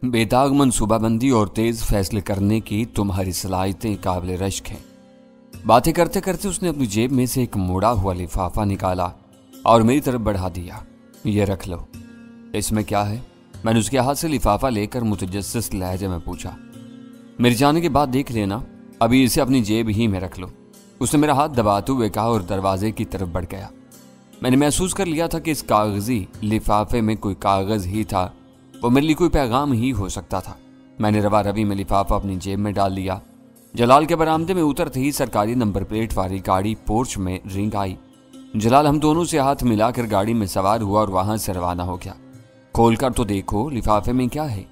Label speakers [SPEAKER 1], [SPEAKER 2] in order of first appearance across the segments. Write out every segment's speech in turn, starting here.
[SPEAKER 1] बेदाग मनसूबाबंदी और तेज फैसले करने की तुम्हारी सलाहियतें काबिल रश्क हैं। बातें करते करते उसने अपनी जेब में से एक मोड़ा हुआ लिफाफा निकाला और मेरी तरफ बढ़ा दिया। ये रख लो। इसमें क्या है? मैंने उसके हाथ से लिफाफा लेकर मुतजस्सिस लहजे में पूछा। मेरे जाने के बाद देख लेना, अभी इसे अपनी जेब ही में रख लो। उसने मेरा हाथ दबाते हुए कहा और दरवाजे की तरफ बढ़ गया। मैंने महसूस कर लिया था कि इस कागजी लिफाफे में कोई कागज ही था, वो मेरे लिए कोई पैगाम ही हो सकता था। मैंने रवा रवी में लिफाफा अपनी जेब में डाल लिया। जलाल के बरामदे में उतरते ही सरकारी नंबर प्लेट वाली गाड़ी पोर्च में रिंग आई। जलाल हम दोनों से हाथ मिलाकर गाड़ी में सवार हुआ और वहां से रवाना हो गया। खोलकर तो देखो लिफाफे में क्या है।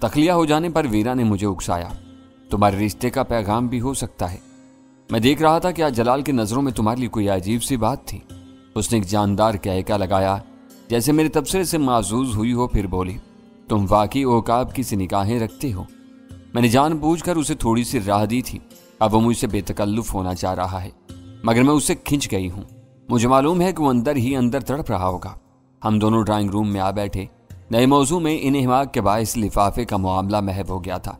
[SPEAKER 1] तखलिया हो जाने पर वीरा ने मुझे उकसाया। तुम्हारे रिश्ते का पैगाम भी हो सकता है। मैं देख रहा था कि आज जलाल की नजरों में तुम्हारे लिए कोई अजीब सी बात थी। उसने एक जानदार कहका लगाया, जैसे मेरे तबसरे से माजूज हुई हो, फिर बोली, तुम वाकई औकाब की सी निगाहें रखते हो। मैंने जानबूझकर उसे थोड़ी सी राह दी थी। अब वो मुझसे बेतकल्लुफ होना चाह रहा है, मगर मैं उससे खिंच गई हूं। मुझे मालूम है कि वो अंदर ही अंदर तड़प रहा होगा। हम दोनों ड्राइंग रूम में आ बैठे। नए मौजू में इन हिमाक के बायस लिफाफे का मामला महव हो गया था।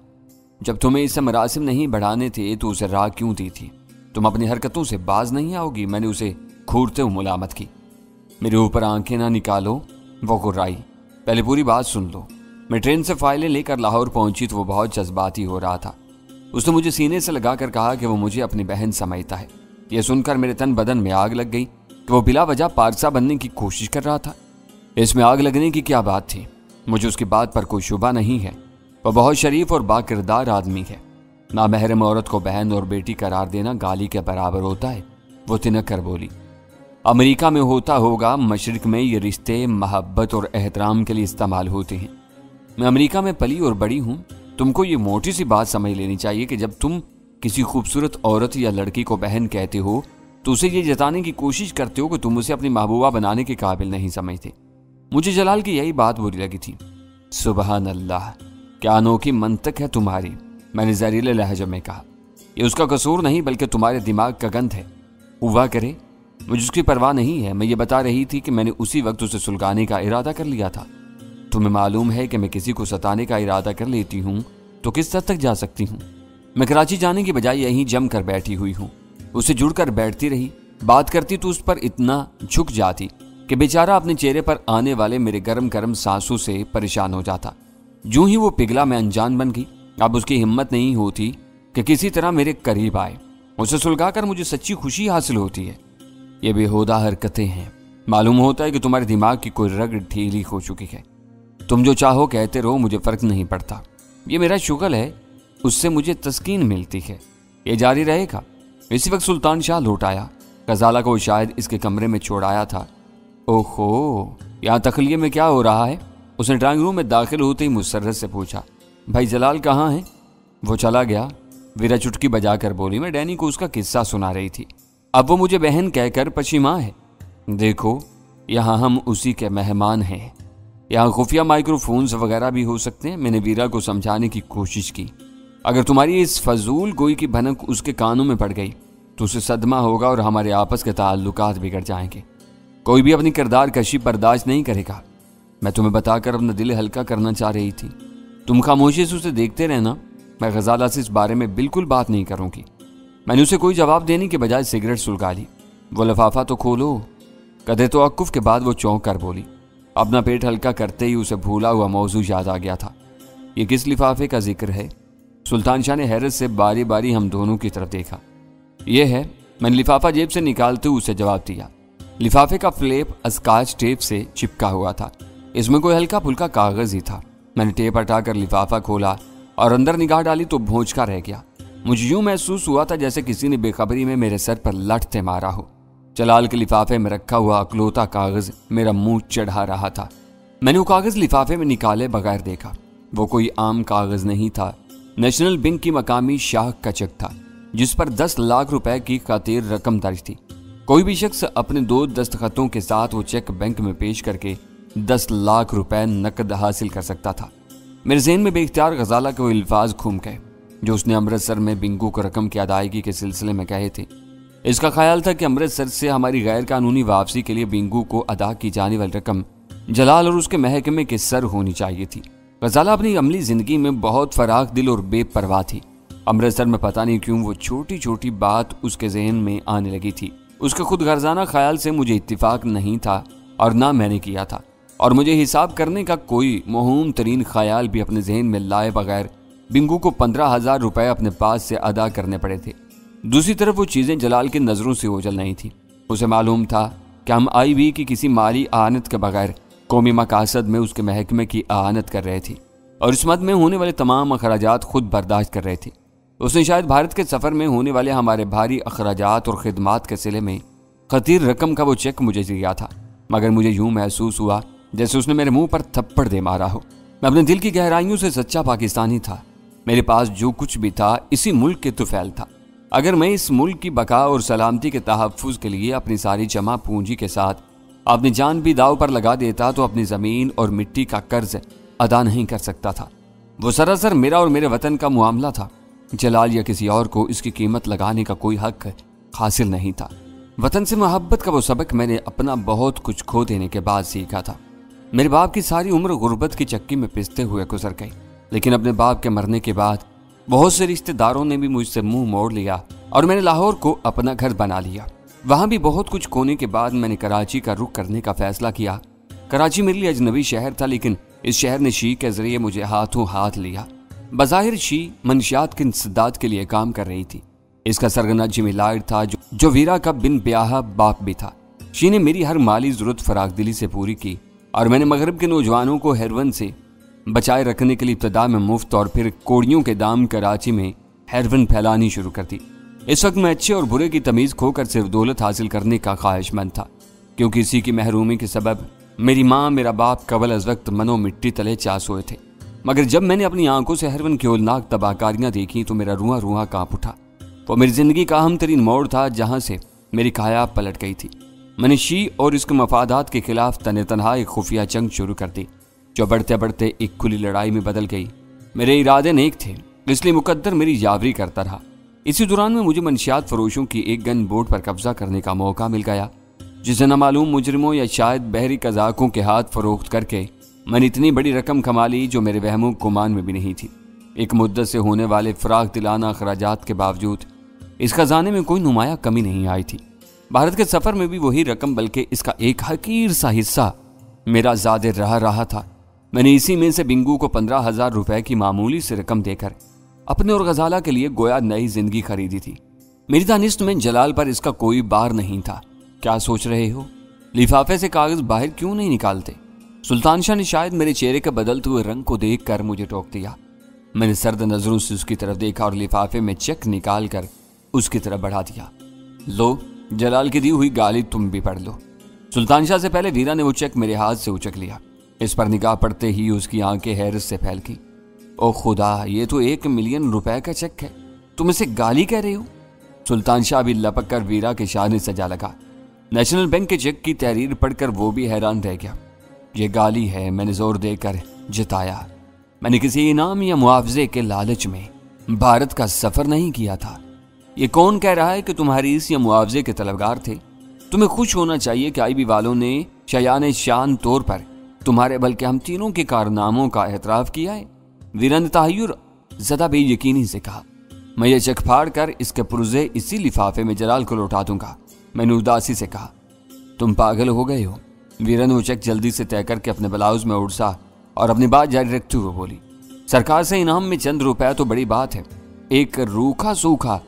[SPEAKER 1] जब तुम्हें इससे मरासिम नहीं बढ़ाने थे तो उसे राह क्यों दी थी? तुम अपनी हरकतों से बाज नहीं आओगी? मैंने उसे घूरते हुए मुलामत की। मेरे ऊपर आंखें ना निकालो, वो गुर्राई। पहले पूरी बात सुन लो। मैं ट्रेन से फाइलें लेकर लाहौर पहुंची तो वो बहुत जज्बाती हो रहा था। उसने मुझे सीने से लगाकर कहा कि वो मुझे अपनी बहन समझता है। यह सुनकर मेरे तन बदन में आग लग गई कि वो बिला वजह पारसा बनने की कोशिश कर रहा था। इसमें आग लगने की क्या बात थी? मुझे उसकी बात पर कोई शुबा नहीं है। वह बहुत शरीफ और बाकिरदार आदमी है। नामहरम औरत को बहन और बेटी करार देना गाली के बराबर होता है। वो तिनक कर बोली, अमेरिका में होता होगा, मशरिक में ये रिश्ते मोहब्बत और एहतराम के लिए इस्तेमाल होते हैं। मैं अमेरिका में पली और बड़ी हूं। तुमको ये मोटी सी बात समझ लेनी चाहिए कि जब तुम किसी खूबसूरत औरत या लड़की को बहन कहते हो तो उसे ये जताने की कोशिश करते हो कि तुम उसे अपनी महबूबा बनाने के काबिल नहीं समझते। मुझे जलाल की यही बात बुरी लगी थी। सुबहान अल्लाह, क्या अनोखी मंतक है तुम्हारी, मैंने जहरीले लहजे में कहा। ये उसका कसूर नहीं बल्कि तुम्हारे दिमाग का गंध है। हुआ करे, मुझे उसकी परवाह नहीं है। मैं ये बता रही थी कि मैंने उसी वक्त उसे सुलगाने का इरादा कर लिया था। तुम्हें मालूम है कि मैं किसी को सताने का इरादा कर लेती हूँ तो किस हद तक जा सकती हूँ। मैं कराची जाने की बजाय यहीं जम कर बैठी हुई हूँ। उससे जुड़कर बैठती रही। बात करती तो उस पर इतना झुक जाती कि बेचारा अपने चेहरे पर आने वाले मेरे गर्म गर्म सांसों से परेशान हो जाता। यूं ही वो पिघला मैं अनजान बन गई। अब उसकी हिम्मत नहीं होती कि किसी तरह मेरे करीब आए। उसे सुलगाकर मुझे सच्ची खुशी हासिल होती है। ये बेहुदा हरकतें हैं। मालूम होता है कि तुम्हारे दिमाग की कोई रग ढीली हो चुकी है। तुम जो चाहो कहते रहो, मुझे फर्क नहीं पड़ता। ये मेरा शुगल है, उससे मुझे तस्कीन मिलती है। ये जारी रहेगा। इसी वक्त सुल्तान शाह लौट आया। गजाला को शायद इसके कमरे में छोड़ाया था। ओहो, यहाँ तखलिये में क्या हो रहा है? उसने ड्राइंग रूम में दाखिल होते ही मुसर्रत से पूछा। भाई जलाल कहाँ है? वो चला गया, वीरा चुटकी बजाकर बोली। मैं डैनी को उसका किस्सा सुना रही थी। अब वो मुझे बहन कहकर पशीमा है। देखो, यहाँ हम उसी के मेहमान हैं। यहाँ खुफिया माइक्रोफोन्स वगैरह भी हो सकते हैं। मैंने वीरा को समझाने की कोशिश की। अगर तुम्हारी इस फजूल गोई की भनक उसके कानों में पड़ गई तो उसे सदमा होगा और हमारे आपस के ताल्लुकात बिगड़ जाएंगे। कोई भी अपनी किरदार कशी बर्दाश्त नहीं करेगा। मैं तुम्हें बताकर अपना दिल हल्का करना चाह रही थी। तुम खामोशी से उसे देखते रहना। मैं गजाला से इस बारे में बिल्कुल बात नहीं करूंगी। मैंने उसे कोई जवाब देने के बजाय सिगरेट सुलगा ली। वो लिफाफा तो खोलो। कदे तो अक्कुफ के बाद वो चौंक कर बोली। अपना पेट हल्का करते ही उसे भूला हुआ मौजू याद आ गया था। ये किस लिफाफे का जिक्र है? सुल्तान शाह ने हैरत से बारी बारी हम दोनों की तरफ देखा। यह है। मैंने लिफाफा जेब से निकालते हुए उसे जवाब दिया। लिफाफे का फ्लेप स्कॉच टेप से चिपका हुआ था। इसमें कोई हल्का फुल्का कागज ही था। मैंने टेप हटाकर लिफाफा खोला और अंदर निगाह डाली तो भोंचका रह गया। मुझे यूं महसूस हुआ था जैसे किसी ने बेखबरी में मेरे सर पर लठते मारा हो। जलाल के लिफाफे में रखा हुआ अकलौता कागज मेरा मुंह चढ़ा रहा था। मैंने वो कागज लिफाफे में निकाले बगैर देखा। वो कोई आम कागज नहीं था। नेशनल बैंक की मकामी शाख का चेक था जिस पर 10 लाख रुपए की खातिर रकम दर्ज थी। कोई भी शख्स अपने 2 दस्तखतों के साथ वो चेक बैंक में पेश करके 10 लाख रुपए नकद हासिल कर सकता था। मेरे ज़हन में बेख्तियार गजाला के वो अल्फाज घूम गए जो उसने अमृतसर में बिंगू को रकम की अदायगी के सिलसिले में कहे थे। इसका ख्याल था कि अमृतसर से हमारी गैर कानूनी वापसी के लिए बिंगू को अदा की जाने वाली रकम जलाल और उसके महकमे के सर होनी चाहिए थी। गजाला अपनी अमली जिंदगी में बहुत फराख दिल और बेपरवाह थी। अमृतसर में पता नहीं क्यों वो छोटी छोटी बात उसके जहन में आने लगी थी। उसके खुद गर्जाना ख्याल से मुझे इत्तिफाक नहीं था और ना मैंने किया था, और मुझे हिसाब करने का कोई महूम तरीन ख्याल भी अपने जहन में लाए बगैर बिंगू को 15,000 रुपए अपने पास से अदा करने पड़े थे। दूसरी तरफ वो चीज़ें जलाल की नज़रों से ओझल नहीं थी। उसे मालूम था कि हम IB की किसी माली आनत के बगैर कौमी मकासद में उसके महकमे की आनत कर रहे थे और इस मद में होने वाले तमाम अखराजात खुद बर्दाश्त कर रहे थे। उसने शायद भारत के सफ़र में होने वाले हमारे भारी अखराजात और खिदमात के सिले में खतीर रकम का वो चेक मुझे दिया था, मगर मुझे यूं महसूस हुआ जैसे उसने मेरे मुंह पर थप्पड़ दे मारा हो। मैं अपने दिल की गहराइयों से सच्चा पाकिस्तानी था। मेरे पास जो कुछ भी था इसी मुल्क के तुफैल था। अगर मैं इस मुल्क की बका और सलामती के तहफ़्फ़ुज़ के लिए अपनी सारी जमा पूंजी के साथ अपनी जान भी दाव पर लगा देता तो अपनी ज़मीन और मिट्टी का कर्ज अदा नहीं कर सकता था। वो सरासर मेरा और मेरे वतन का मामला था। जलाल या किसी और को इसकी कीमत लगाने का कोई हक हासिल नहीं था। वतन से मोहब्बत का वो सबक मैंने अपना बहुत कुछ खो देने के बाद सीखा था। मेरे बाप की सारी उम्र गुर्बत की चक्की में पिसते हुए गुजर गई, लेकिन अपने बाप के मरने के बाद बहुत से रिश्तेदारों ने भी मुझसे मुंह मोड़ लिया और मैंने लाहौर को अपना घर बना लिया। वहां भी बहुत कुछ खोने के बाद मैंने कराची का रुख करने का फैसला किया। कराची मेरे लिए अजनबी शहर था, लेकिन इस शहर ने शी के जरिए मुझे हाथों हाथ लिया। बज़ाहिर शी मंशियात के इंसदाद के लिए काम कर रही थी। इसका सरगना जिमी लाइड था जो वीरा का बिन ब्याह बाप भी था। शी ने मेरी हर माली जरूरत फराख दिली से पूरी की और मैंने मगरब के नौजवानों को हेरोइन से बचाए रखने के लिए इब्तदा में मुफ्त और फिर कोड़ियों के दाम कराची में हेरोइन फैलानी शुरू कर दी। इस वक्त मैं अच्छे और बुरे की तमीज़ खोकर सिर्फ दौलत हासिल करने का ख्वाहिशमंद था, क्योंकि इसी की महरूमी के सबब मेरी माँ मेरा बाप कबल अज वक्त मनो मिट्टी तले चा सोए थे। मगर जब मैंने अपनी आंखों से हेरोइन की होलनाक तबाहकारियाँ देखी तो मेरा रुआ रुआ कांप उठा। वो मेरी जिंदगी का अहम तरीन मोड़ था जहाँ से मेरी काया पलट गई थी। मैंने शी और इसके मफादात के खिलाफ तने तनहा एक खुफिया जंग शुरू कर दी, जो बढ़ते बढ़ते एक खुली लड़ाई में बदल गई। मेरे इरादे नेक थे, इसलिए मुकद्दर मेरी यावरी करता रहा। इसी दौरान में मुझे मंशियात फरोशों की एक गन बोट पर कब्जा करने का मौका मिल गया, जिसे नामालूम मुजरिमों या शायद बहरी कजाकों के हाथ फरोख्त करके मैंने इतनी बड़ी रकम कमा ली जो मेरे वहमों गुमान में भी नहीं थी। एक मुद्दत से होने वाले फराख दिलाना अखराजात के बावजूद इस खजाने में कोई नुमाया कमी नहीं आई थी। भारत के सफ़र में भी वही रकम, बल्कि इसका एक हकीर सा हिस्सा मेरा ज़ादे रहा था। मैंने इसी में से बिंगू को 15,000 रुपए की मामूली से रकम देकर अपने और गजाला के लिए गोया नई जिंदगी खरीदी थी। मेरी दानिश में जलाल पर इसका कोई बार नहीं था। क्या सोच रहे हो? लिफाफे से कागज बाहर क्यों नहीं निकालते? सुल्तान शाह ने शायद मेरे चेहरे के बदलते हुए रंग को देखकर मुझे टोक दिया। मैंने सर्द नजरों से उसकी तरफ देखा और लिफाफे में चेक निकाल कर उसकी तरफ बढ़ा दिया। लो, जलाल की दी हुई गाली तुम भी पढ़ लो। सुल्तान शाह से पहले वीरा ने वो चेक मेरे हाथ से उचक लिया। इस पर निगाह पड़ते ही उसकी आंखें हैरत से फैल गई। ओ खुदा, ये तो 1 मिलियन रुपए का चेक है, तुम इसे गाली कह रहे हो? सुल्तान शाह भी लपक कर वीरा के शाने सजा लगा। नेशनल बैंक के चेक की तहरीर पढ़कर वो भी हैरान रह गया। ये गाली है, मैंने जोर देकर जिताया। मैंने किसी इनाम या मुआवजे के लालच में भारत का सफर नहीं किया था। ये कौन कह रहा है कि तुम्हारी इस या मुआवजे के तलबगार थे? तुम्हें खुश होना चाहिए कि IB वालों ने शयान शान तौर पर तुम्हारे बल्कि हम तीनों के कारनामों का एतराफ़ किया है। वीरा ने ताहयुर ज़दा बेयकीनी से कहा। मैं ये चेक फाड़ कर इसके पुर्जे इसी लिफाफे में जलाल को लौटा दूंगा। मैंने उदासी से कहा। तुम पागल हो गए हो? वीरा ने वो चेक जल्दी से तय करके अपने ब्लाउज में उड़सा और अपनी बात जारी रखते हुए बोली, सरकार से इनाम में चंद रुपए तो बड़ी बात है। एक रूखा सूखा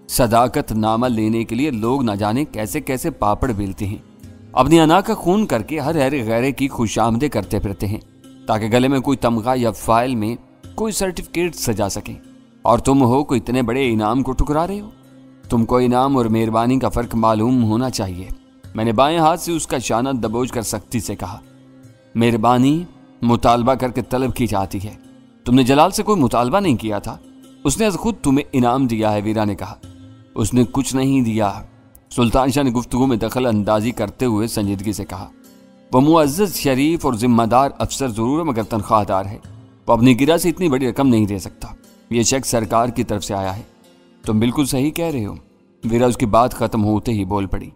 [SPEAKER 1] सदाकत नामा लेने के लिए लोग न जाने कैसे कैसे पापड़ बेलते हैं, अपनी अना का खून करके हर गैरे की खुशामदे करते फिरते हैं ताकि गले में कोई तमगा या फाइल में कोई सर्टिफिकेट सजा सके। और तुम हो कोई इतने बड़े इनाम को ठुकरा रहे हो? तुमको इनाम और मेहरबानी का फर्क मालूम होना चाहिए। मैंने बाएं हाथ से उसका शाना दबोच कर सख्ती से कहा। मेहरबानी मुतालबा करके तलब की जाती है। तुमने जलाल से कोई मुतालबा नहीं किया था, उसने खुद तुम्हें इनाम दिया है। वीरा ने कहा। उसने कुछ नहीं दिया। सुल्तान शाह ने गुफ्तगू में दखल अंदाजी करते हुए संजीदगी से कहा। वह मुअज़्ज़ज़, शरीफ और जिम्मेदार अफसर जरूर है, मगर तनख्वाहदार है। वो अपनी गिरा से इतनी बड़ी रकम नहीं दे सकता। यह चेक सरकार की तरफ से आया है। तुम बिल्कुल सही कह रहे हो। वीरा उसकी बात खत्म होते ही बोल पड़ी।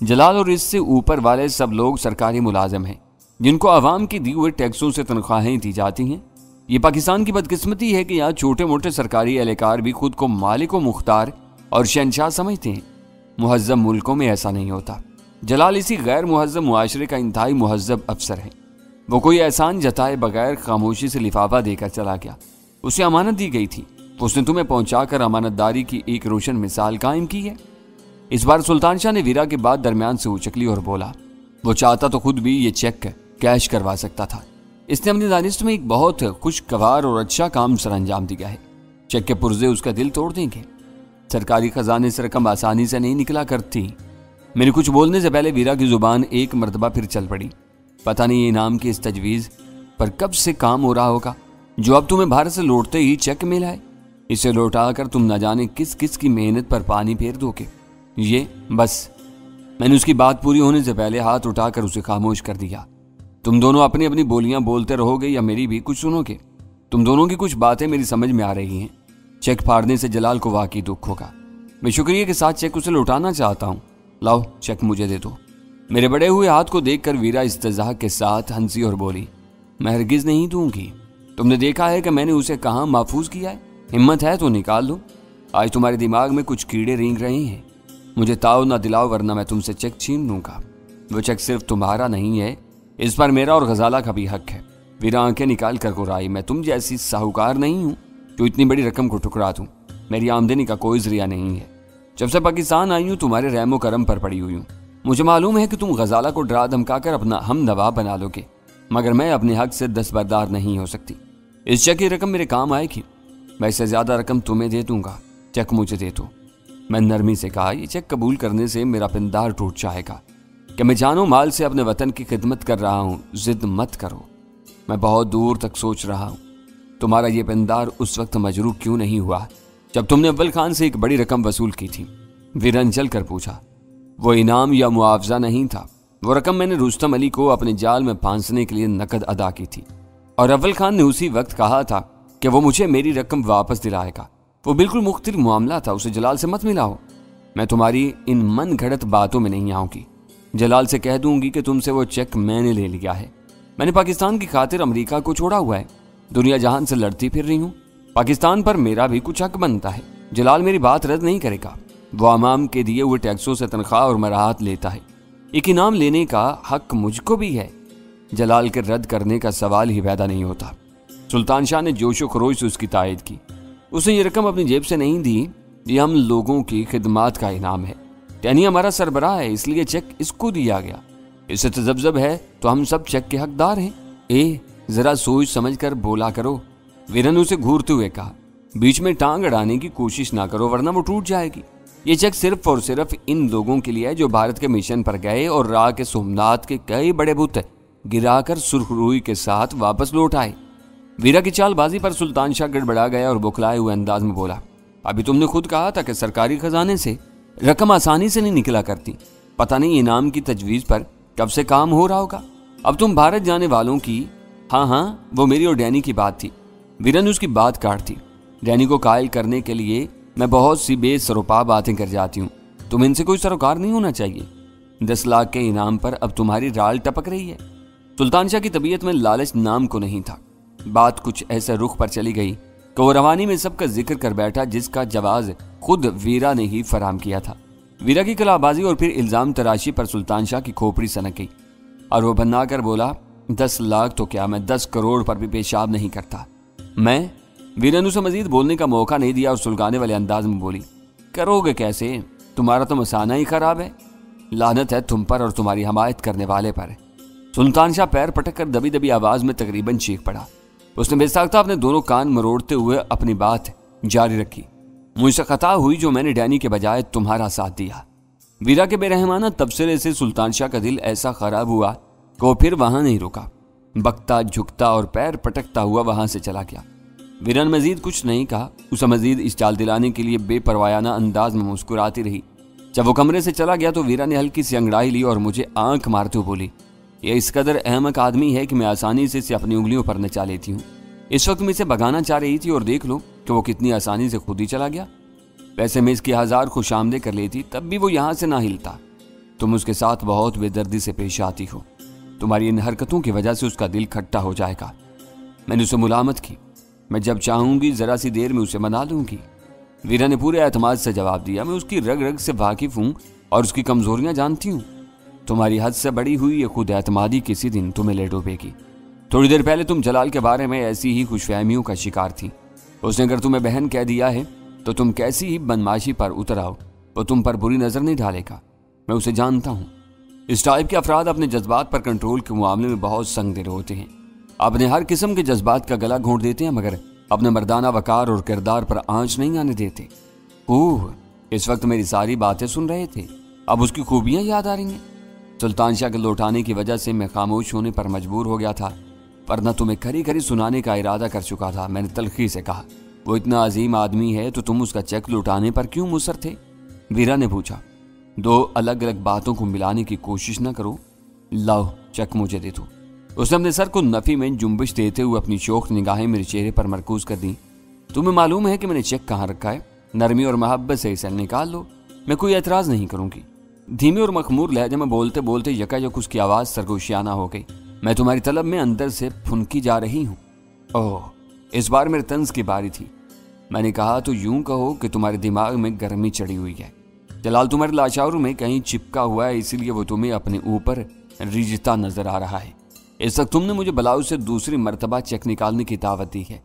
[SPEAKER 1] जलाल और इससे ऊपर वाले सब लोग सरकारी मुलाजिम हैं जिनको आवाम की दी हुए टैक्सों से तनख्वाहें दी जाती हैं। ये पाकिस्तान की बदकिस्मती है कि यहाँ छोटे मोटे सरकारी एहलकार भी खुद को मालिक व मुख्तार और शहंशाह समझते हैं। मुहज्जब मुल्कों में ऐसा नहीं होता। जलाल इसी गैर मुहज्जब मुआशरे का इंतहाई मुहज्जब अफसर है। वो कोई एहसान जताए बगैर खामोशी से लिफाफा देकर चला गया। उसे अमानत दी गई थी, उसने तुम्हें पहुंचाकर अमानतदारी की एक रोशन मिसाल कायम की है। इस बार सुल्तान शाह ने वीरा के बाद दरमियान से उचकली और बोला, वो चाहता तो खुद भी ये चेक कैश करवा सकता था। इसने अपनी दानिश में एक बहुत खुशगवार और अच्छा काम सर अंजाम दिया है। चेक के पुर्जे उसका दिल तोड़ देंगे। सरकारी खजाने से रकम आसानी से नहीं निकला करती। मेरे कुछ बोलने से पहले वीरा की जुबान एक मर्तबा फिर चल पड़ी। पता नहीं ये इनाम की इस तजवीज़ पर कब से काम हो रहा होगा जो अब तुम्हें भारत से लौटते ही चेक मिला है। इसे लौटाकर तुम न जाने किस किस की मेहनत पर पानी फेर दोगे। ये बस। मैंने उसकी बात पूरी होने से पहले हाथ उठाकर उसे खामोश कर दिया। तुम दोनों अपनी अपनी बोलियां बोलते रहोगे या मेरी भी कुछ सुनोगे? तुम दोनों की कुछ बातें मेरी समझ में आ रही हैं। चेक फाड़ने से जलाल को वाकई दुख होगा। मैं शुक्रिया के साथ चेक उसे लौटाना चाहता हूँ। लाओ चेक मुझे दे दो। मेरे बड़े हुए हाथ को देखकर वीरा इस्तज़ाह के साथ हंसी और बोली, मैं हरगिज़ नहीं दूंगी। तुमने देखा है कि मैंने उसे कहाँ महफूज किया है। हिम्मत है तो निकाल दो। आज तुम्हारे दिमाग में कुछ कीड़े रेंग रहे हैं। मुझे ताव ना दिलाओ वरना मैं तुमसे चेक छीन लूंगा। वो चेक सिर्फ तुम्हारा नहीं है, इस पर मेरा और गजाला का भी हक है। वीरा आंखें निकाल कर गुर्राई, मैं तुम जैसी साहूकार नहीं हूँ जो इतनी बड़ी रकम को ठुकरा दूं। मेरी आमदनी का कोई जरिया नहीं है। जब से पाकिस्तान आई हूँ तुम्हारे रहमो करम पर पड़ी हुई हूँ। मुझे मालूम है कि तुम गजाला को डरा धमका कर अपना हम नवाब बना लोगे, मगर मैं अपने हक से दस्तबरदार नहीं हो सकती। इस चेक की रकम मेरे काम आएगी। मैं इससे ज्यादा रकम तुम्हें दे दूंगा। चेक मुझे दे दो। मैं नरमी से कहा, ये चेक कबूल करने से मेरा पिंदार टूट जाएगा कि मैं जानो माल से अपने वतन की खिदमत कर रहा हूँ। जिद मत करो। मैं बहुत दूर तक सोच रहा हूँ। तुम्हारा ये पिंदार उस वक्त मजरूह क्यों नहीं हुआ जब तुमने अव्वल खान से एक बड़ी रकम वसूल की थी? वीरन जल कर पूछा। वो इनाम या मुआवजा नहीं था। वो रकम मैंने रुस्तम अली को अपने जाल में फांसने के लिए नकद अदा की थी और अव्वल खान ने उसी वक्त कहा था कि वो मुझे मेरी रकम वापस दिलाएगा। वो बिल्कुल मुख्तलिफ मामला था। उसे जलाल से मत मिलाओ। मैं तुम्हारी इन मन घड़त बातों में नहीं आऊंगी। जलाल से कह दूंगी कि तुमसे वो चेक मैंने ले लिया है। मैंने पाकिस्तान की खातिर अमेरिका को छोड़ा हुआ है। दुनिया जहान से लड़ती फिर रही हूँ। पाकिस्तान पर मेरा भी कुछ हक बनता है। जलाल मेरी बात रद्द नहीं करेगा। वो अवाम के दिए हुए टैक्सों से तनख्वाह और मराहत लेता है। एक इनाम लेने का हक मुझको भी है। जलाल के रद्द करने का सवाल ही पैदा नहीं होता। सुल्तान शाह ने जोशो खरोश से उसकी तायद की। उसने ये रकम अपनी जेब से नहीं दी। ये हम लोगों की खिदमात का इनाम है। यानी हमारा सरबराह है, इसलिए चेक इसको दिया गया। इससे तजब्जब है तो हम सब चेक के हकदार हैं। जरा सोच समझ कर बोला करो। वीरन उसे घूरते हुए कहा, बीच में टांग अड़ाने की कोशिश ना करो वरना वो टूट जाएगी। ये चेक सिर्फ और सिर्फ इन लोगों के लिए है जो भारत के मिशन पर गए और राह के सोमनाथ के कई बड़े बुत गिराकर सुरखरुई के साथ वापस लौट आए। वीरा की चालबाजी पर सुल्तान शाह गड़बड़ा गया और बुखलाए हुए अंदाज में बोला, अभी तुमने खुद कहा था कि सरकारी खजाने से रकम आसानी से नहीं निकला करती। पता नहीं इनाम की तजवीज पर कब से काम हो रहा होगा। अब तुम भारत जाने वालों की, हाँ वो मेरी और डैनी की बात थी। वीरा ने उसकी बात काट दी। डैनी को कायल करने के लिए मैं बहुत सी बेसरोपा बातें कर जाती हूँ। तुम इनसे कोई सरोकार नहीं होना चाहिए। 10 लाख के इनाम पर अब तुम्हारी राल टपक रही है। सुल्तान शाह की तबीयत में लालच नाम को नहीं था। बात कुछ ऐसे रुख पर चली गई कि वो रवानी में सबका जिक्र कर बैठा जिसका जवाज खुद वीरा ने ही फराम किया था। वीरा की कलाबाजी और फिर इल्जाम तराशी पर सुल्तान शाह की खोपड़ी सनक गई और वो भन्ना कर बोला, 10 लाख तो क्या, मैं 10 करोड़ पर भी पेशाब नहीं करता। मैं वीरा ने उसे मजीद बोलने का मौका नहीं दिया और सुलगाने वाले अंदाज में बोली, करोगे कैसे? तुम्हारा तो मसाना ही खराब है। लानत है तुम पर और तुम्हारी हमायत करने वाले पर। सुल्तान शाह पैर पटक कर दबी दबी आवाज में तकरीबन चीख पड़ा। उसने बेसाख्ता अपने दोनों कान मरोड़ते हुए अपनी बात जारी रखी, मुझसे खता हुई जो मैंने डैनी के बजाय तुम्हारा साथ दिया। वीरा के बेरहमाना तबसरे से सुल्तान शाह का दिल ऐसा खराब हुआ कि वो फिर वहां नहीं रुका। बकता झुकता और पैर पटकता हुआ वहां से चला गया। वीरा ने मजीद कुछ नहीं कहा। उसे मजीद इस चाल दिलाने के लिए बेपरवायाना अंदाज में मुस्कुराती रही। जब वो कमरे से चला गया तो वीरा ने हल्की सी अंगड़ाई ली और मुझे आंख मारते हुए बोली, यह इस कदर अहमक आदमी है कि मैं आसानी से इसे अपनी उंगलियों पर नचा लेती हूँ। इस वक्त मैं इसे भगाना चाह रही थी और देख लो कि वो कितनी आसानी से खुद ही चला गया। वैसे मैं इसकी 1000 खुशामदे कर लेती तब भी वो यहाँ से ना हिलता। तुम उसके साथ बहुत बेदर्दी से पेश आती हो। तुम्हारी इन हरकतों की वजह से उसका दिल खट्टा हो जाएगा। मैंने उसे मुलामत की। मैं जब चाहूंगी जरा सी देर में उसे मना लूंगी। वीरा ने पूरे एतमाद से जवाब दिया। मैं उसकी रग रग से वाकिफ हूं और उसकी कमजोरियां जानती हूं। तुम्हारी हद से बड़ी हुई ये खुद एतमादी किसी दिन तुम्हें ले डूबेगी। थोड़ी देर पहले तुम जलाल के बारे में ऐसी ही खुशफहमियों का शिकार थी। उसने अगर तुम्हें बहन कह दिया है तो तुम कैसी ही बदमाशी पर उतर आओ, वो तुम पर बुरी नजर नहीं डालेगा। मैं उसे जानता हूं। इस टाइप के अफराद अपने जज्बात पर कंट्रोल के मामले में बहुत संग दिल होते हैं। अपने हर किस्म के जज्बात का गला घोंट देते हैं, मगर अपने मर्दाना वकार और किरदार पर आंच नहीं आने देते। ओह, इस वक्त मेरी सारी बातें सुन रहे थे, अब उसकी खूबियां याद आ रही हैं। सुल्तान शाह के लौटाने की वजह से मैं खामोश होने पर मजबूर हो गया था, वरना तुम्हें खरी खरी सुनाने का इरादा कर चुका था। मैंने तलखी से कहा, वो इतना अजीम आदमी है तो तुम उसका चेक लौटाने पर क्यों मुसर थे? वीरा ने पूछा। दो अलग अलग बातों को मिलाने की कोशिश न करो। लाओ चेक मुझे दे दो। उसने अपने सर को नफी में जुम्बिश देते हुए अपनी शोख निगाहें मेरे चेहरे पर मरकूज कर दी। तुम्हें मालूम है कि मैंने चेक कहाँ रखा है? नरमी और मोहब्बत से इसे निकाल लो, मैं कोई एतराज नहीं करूंगी। धीमे और मखमूर लहजे में बोलते बोलते यकायक उसकी आवाज सरगोशियाना हो गई। मैं तुम्हारी तलब में अंदर से फुनकी जा रही हूँ। ओह, इस बार मेरे तंज की बारी थी। मैंने कहा तो यूं कहो कि तुम्हारे दिमाग में गर्मी चढ़ी हुई है। जलाल तुम्हारे लाचारों में कहीं चिपका हुआ है, इसीलिए वो तुम्हें अपने ऊपर रिझता नजर आ रहा है। इस वक्त तुमने मुझे ब्लाउज से दूसरी मर्तबा चेक निकालने की दावत दी है।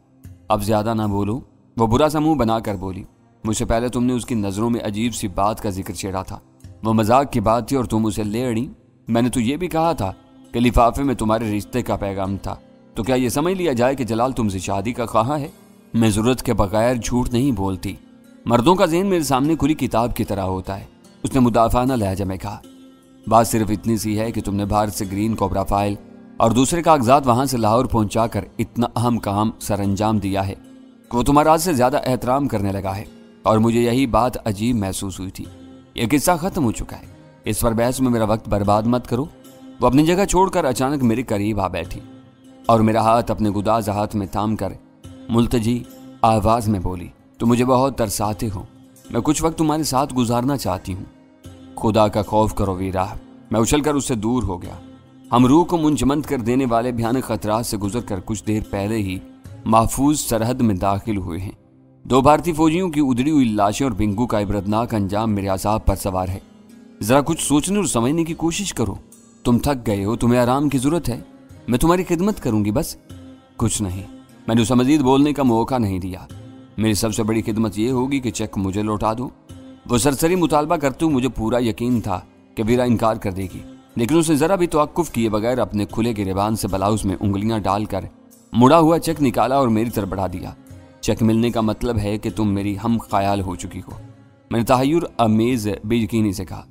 [SPEAKER 1] अब ज्यादा ना बोलो। वो बुरा सा मुंह बनाकर बोली। मुझसे पहले तुमने उसकी नजरों में अजीब सी बात का जिक्र छेड़ा था। वो मजाक की बात थी और तुम उसे ले अड़ी। मैंने तो ये भी कहा था कि लिफाफे में तुम्हारे रिश्ते का पैगाम था। तो क्या ये समझ लिया जाए कि जलाल तुमसे शादी का ख्वाह है? मैं जरूरत के बगैर झूठ नहीं बोलती। मर्दों का ज़हन मेरे सामने खुली किताब की तरह होता है। उसने मुदाफाना लहजा में कहा। बात सिर्फ इतनी सी है कि तुमने भारत से ग्रीन कोबरा फाइल और दूसरे कागजात वहां से लाहौर पहुंचाकर इतना अहम काम सरअंजाम दिया है कि वो तुम्हारा आज से ज्यादा एहतराम करने लगा है, और मुझे यही बात अजीब महसूस हुई थी। यह किस्सा खत्म हो चुका है, इस पर बहस में मेरा वक्त बर्बाद मत करो। वो अपनी जगह छोड़कर अचानक मेरे करीब आ बैठी और मेरा हाथ अपने गुदाज हाथ में थाम कर मुल्तजी आवाज में बोली, तुम मुझे बहुत तरसाते हो। मैं कुछ वक्त तुम्हारे साथ गुजारना चाहती हूँ। खुदा का खौफ करो वीरा। मैं उछलकर उससे दूर हो गया। हम रूह को मुंजमद कर देने वाले भयानक खतरात से गुजरकर कुछ देर पहले ही महफूज सरहद में दाखिल हुए हैं। दो भारतीय फौजियों की उधड़ी हुई लाशें और बिंगू का इबरतनाक अंजाम मेरे असाब पर सवार है। जरा कुछ सोचने और समझने की कोशिश करो। तुम थक गए हो, तुम्हें आराम की जरूरत है। मैं तुम्हारी खिदमत करूंगी, बस कुछ नहीं। मैंने उसे मजीद बोलने का मौका नहीं दिया। मेरी सबसे बड़ी खिदमत यह होगी कि चेक मुझे लौटा दो। वो सरसरी मुतालबा करते हुए मुझे पूरा यकीन था कि वीरा इनकार कर देगी, लेकिन उसने जरा भी तवक्कुफ किए बगैर अपने खुले गिरेबान से ब्लाउज में उंगलियां डालकर मुड़ा हुआ चेक निकाला और मेरी तरफ बढ़ा दिया। चेक मिलने का मतलब है कि तुम मेरी हम ख्याल हो चुकी हो। मैंने तहय्युर अमेज बेयकीनी से कहा।